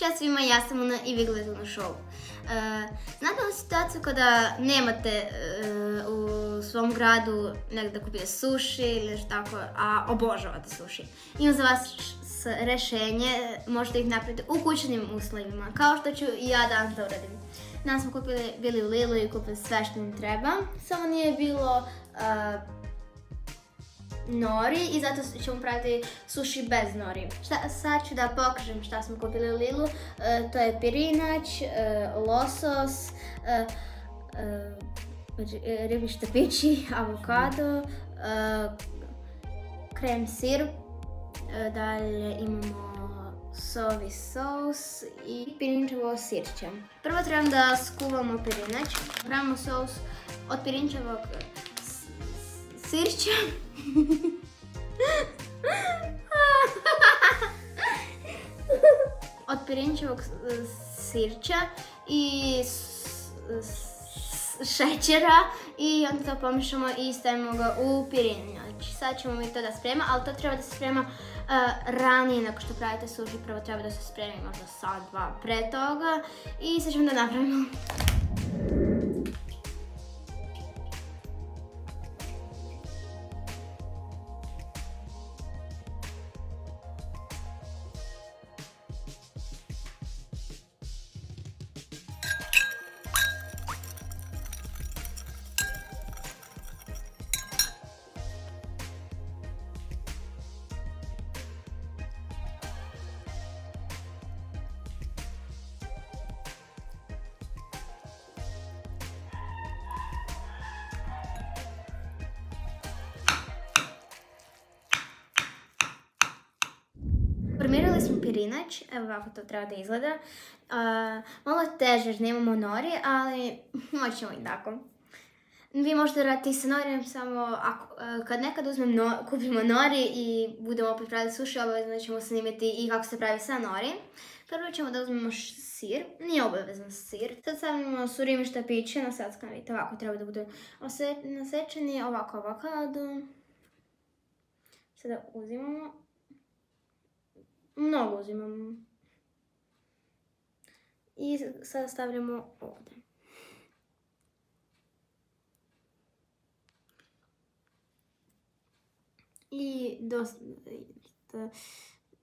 Ćao svima, ja sam Una i vi gledate Una Show. Znate li situaciju kada nemate u svom gradu negdje da kupite sushi ili nešto tako, a obožavate sushi? Imam za vas rješenje, možete ih napraviti u kućnim uslovima, kao što ću i ja danas da uradim. Danas smo bili u Lidlu i kupili sve što nam treba, samo nije bilo nori i zato ćemo praviti sushi bez nori. Sad ću da pokažem šta smo kupili u Lidlu. To je pirinač, losos, riblji štapići, avokado, krem sir, dalje imamo sojevi sos i pirinčevo sirće. Prvo trebam da skuvamo pirinač. Pravimo sos od pirinčevog sirća. Od pirinčevog sirća i šećera i onda to pomiješamo i stavimo ga u pirinač. Sad ćemo mi to da sprema, ali to treba da se sprema ranije nakon što pravite sushi. Prvo treba da se spremi možda sat, dva pre toga i sad ćemo da napravimo. Formirali smo pirinač, evo ovako to treba da izgleda. Malo teže jer nemamo nori, ali moći ćemo i tako. Vi možete raditi sa norijem samo kad nekad kupimo nori i budemo opet praviti sushi, obavezno ćemo snimiti i kako se pravi sa nori. Prvo ćemo da uzmemo sir, nije obavezno sir. Sad stavimo surimi štapiće, na sad vidite ovako treba da budu nasečeni, ovako avokado. Sada uzimamo. Mnogo uzimamo. I sada stavljamo ovdje. I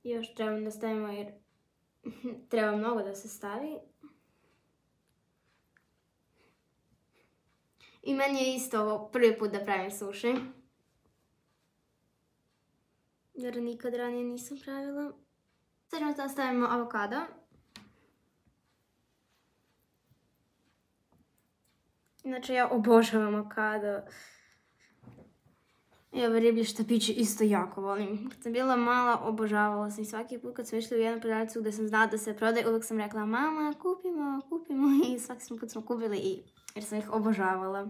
još trebamo da stavimo jer treba mnogo da se stavi. I meni je isto ovo prvi put da pravim sushi. Jer nikad ranije nisam pravila. Sad ćemo da stavimo avokado. Inače ja obožavam avokado. I ove riblje štapiće isto jako volim. Kad sam bila mala obožavala sam i svaki put kad smo išli u jednu prodavnicu gdje sam znala da se prodaje, uvijek sam rekla mama kupimo i svaki put smo kupili jer sam ih obožavala.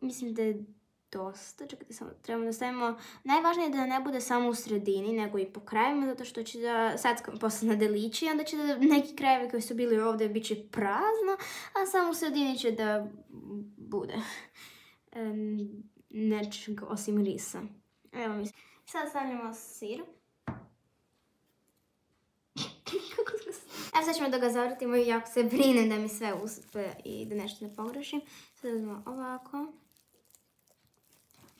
Mislim da je dosta, čekajte samo, trebamo da stavimo, najvažnije je da ne bude samo u sredini, nego i po krajevima, zato što će da, sad postane delići, onda će da neki krajevi koji su bili ovdje bit će prazno, a samo u sredini će da bude nečeg osim risa. Evo mi. Sad stavljamo sir. Evo sad ćemo da ga zavrtimo i jako se brinem da mi sve uspe i da nešto ne pogrešim. Sad uzmemo ovako.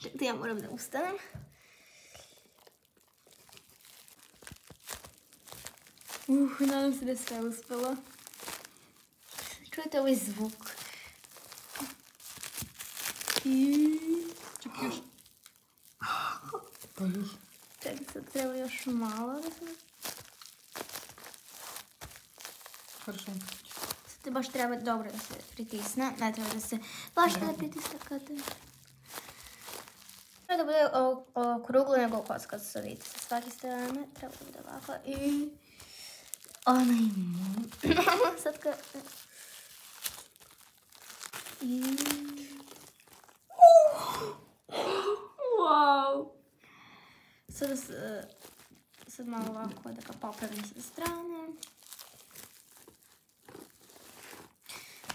Čekajte, ja moram da ustanem. Nadam se da je sve uspelo. Čujete ovaj zvuk. Čekaj još. Pa još. Čekaj, sad treba još malo da se... Хорошо. Sad te baš treba dobro da se pritisne. Ne treba da se baš ne pritisne kad te... Treba da bude okruglo nego kockasto, vidite sa svake strane. Treba da bude ovako i... Onaj sad kad... I... Wow! Sad malo ovako da ga popravim sa strane.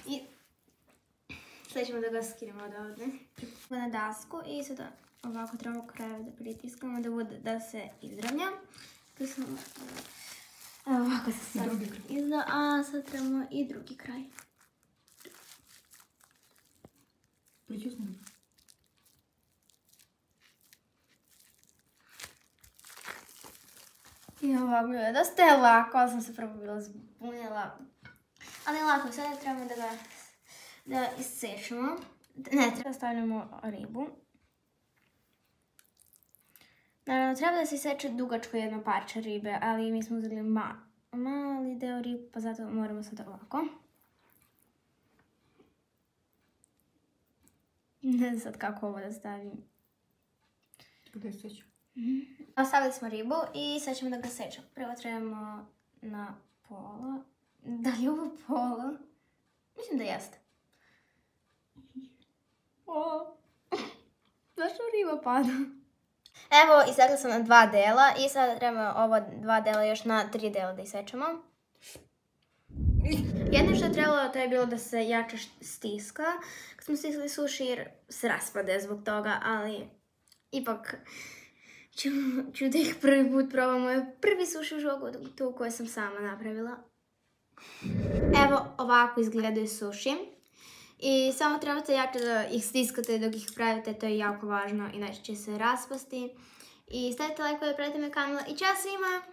I sad ćemo da ga skinemo odavde. Na dasku i sada ovako trebamo krajeve da pritiskamo da se izravnja. Ovako se sad Drugi kraj. izgleda, a sad trebamo i drugi kraj. Pritisni. I ovako je dosta je lako, ali sam se prvo bila zbunila. Ali lako, sada trebamo da isečemo. Ne, treba stavljamo ribu. Naravno, treba da se iseče dugačko jedno parče ribe, ali mi smo uzeli mali deo ribe, pa zato moramo sad ovako. Ne znam sad kako ovo da stavim. Kada je sećam? Ostavili smo ribu i sad ćemo da ga sečemo. Prvo trebamo na pola. Da li je ovo pola? Mislim da jeste. Zašto riba pada? Evo, isekla sam na 2 dela i sada trebamo ovo 2 dela još na 3 dela da isečemo. Jedno što je trebalo, to je bilo da se jače stiska. Kad smo stisli suši jer se raspade zbog toga, ali ipak ću da ih prvi put probam. Moj prvi suši u životu koji sam sama napravila. Evo ovako izgledaju suši. I samo trebate jače da ih stiskate dok ih pravite, to je jako važno, inače će se raspasti. I stavite lajkove, pratite me kanal i čao svima!